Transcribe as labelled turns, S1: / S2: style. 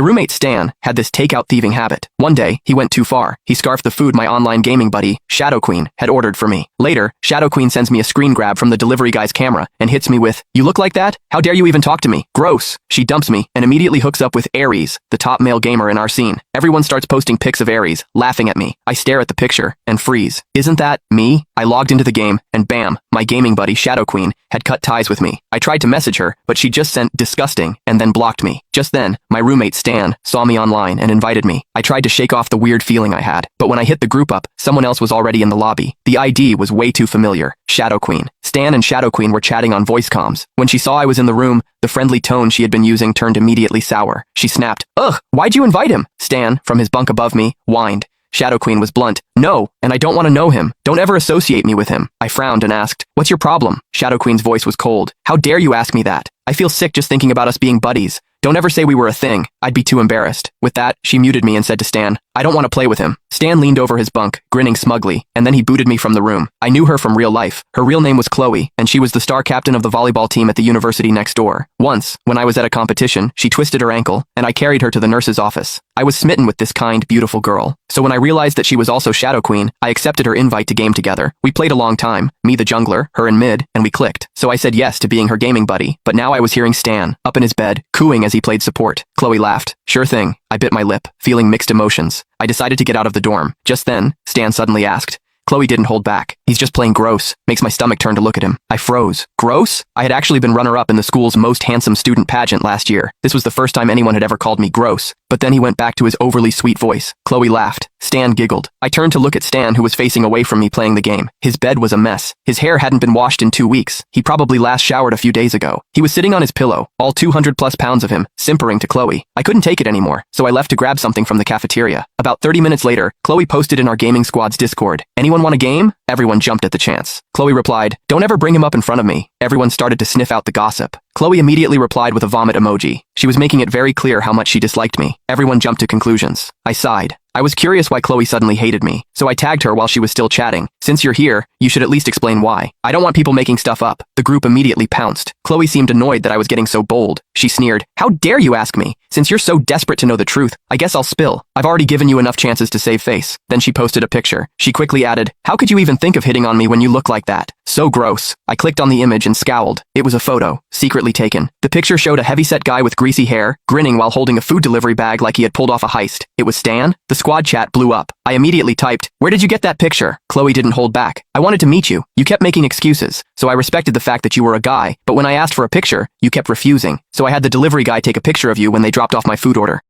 S1: My roommate Stan had this takeout thieving habit. One day, he went too far. He scarfed the food my online gaming buddy, Shadow Queen, had ordered for me. Later, Shadow Queen sends me a screen grab from the delivery guy's camera and hits me with, "You look like that? How dare you even talk to me? Gross." She dumps me and immediately hooks up with Aries, the top male gamer in our scene. Everyone starts posting pics of Aries, laughing at me. I stare at the picture and freeze. Isn't that me? I logged into the game and bam, my gaming buddy Shadow Queen had cut ties with me. I tried to message her, but she just sent disgusting and then blocked me. Just then, my roommate Stan saw me online and invited me. I tried to shake off the weird feeling I had, but when I hit the group up, someone else was already in the lobby. The ID was way too familiar. Shadow Queen. Stan and Shadow Queen were chatting on voice comms. When she saw I was in the room, the friendly tone she had been using turned immediately sour. She snapped, "Ugh, why'd you invite him?" Stan, from his bunk above me, whined. Shadow Queen was blunt. "No, and I don't want to know him. Don't ever associate me with him." I frowned and asked, "What's your problem?" Shadow Queen's voice was cold. "How dare you ask me that? I feel sick just thinking about us being buddies. Don't ever say we were a thing. I'd be too embarrassed." With that, she muted me and said to Stan, "I don't want to play with him." Stan leaned over his bunk, grinning smugly, and then he booted me from the room. I knew her from real life. Her real name was Chloe, and she was the star captain of the volleyball team at the university next door. Once, when I was at a competition, she twisted her ankle, and I carried her to the nurse's office. I was smitten with this kind, beautiful girl. So when I realized that she was also Shadow Queen, I accepted her invite to game together. We played a long time, me the jungler, her in mid, and we clicked. So I said yes to being her gaming buddy, but now I was hearing Stan, up in his bed, cooing as he played support. Chloe laughed. "Sure thing." I bit my lip, feeling mixed emotions. I decided to get out of the dorm. Just then, Stan suddenly asked. Chloe didn't hold back. "He's just playing gross." Makes my stomach turn to look at him. I froze. Gross? I had actually been runner-up in the school's most handsome student pageant last year. This was the first time anyone had ever called me gross. But then he went back to his overly sweet voice. Chloe laughed. Stan giggled. I turned to look at Stan, who was facing away from me playing the game. His bed was a mess. His hair hadn't been washed in 2 weeks. He probably last showered a few days ago. He was sitting on his pillow, all 200+ pounds of him, simpering to Chloe. I couldn't take it anymore, so I left to grab something from the cafeteria. About 30 minutes later, Chloe posted in our gaming squad's Discord, "Anyone want a game?" Everyone jumped at the chance. Chloe replied, "Don't ever bring him up in front of me." Everyone started to sniff out the gossip. Chloe immediately replied with a vomit emoji. She was making it very clear how much she disliked me. Everyone jumped to conclusions. I sighed. I was curious why Chloe suddenly hated me, so I tagged her while she was still chatting. "Since you're here, you should at least explain why. I don't want people making stuff up." The group immediately pounced. Chloe seemed annoyed that I was getting so bold. She sneered, "How dare you ask me? Since you're so desperate to know the truth, I guess I'll spill. I've already given you enough chances to save face." Then she posted a picture. She quickly added, "How could you even think of hitting on me when you look like that? So gross." I clicked on the image and scowled. It was a photo, secretly taken. The picture showed a heavyset guy with greasy hair, grinning while holding a food delivery bag like he had pulled off a heist. It was Stan. The squad chat blew up. I immediately typed, "Where did you get that picture?" Chloe didn't hold back. "I wanted to meet you. You kept making excuses, so I respected the fact that you were a guy, but when I asked for a picture, you kept refusing. So I had the delivery guy take a picture of you when they dropped off my food order."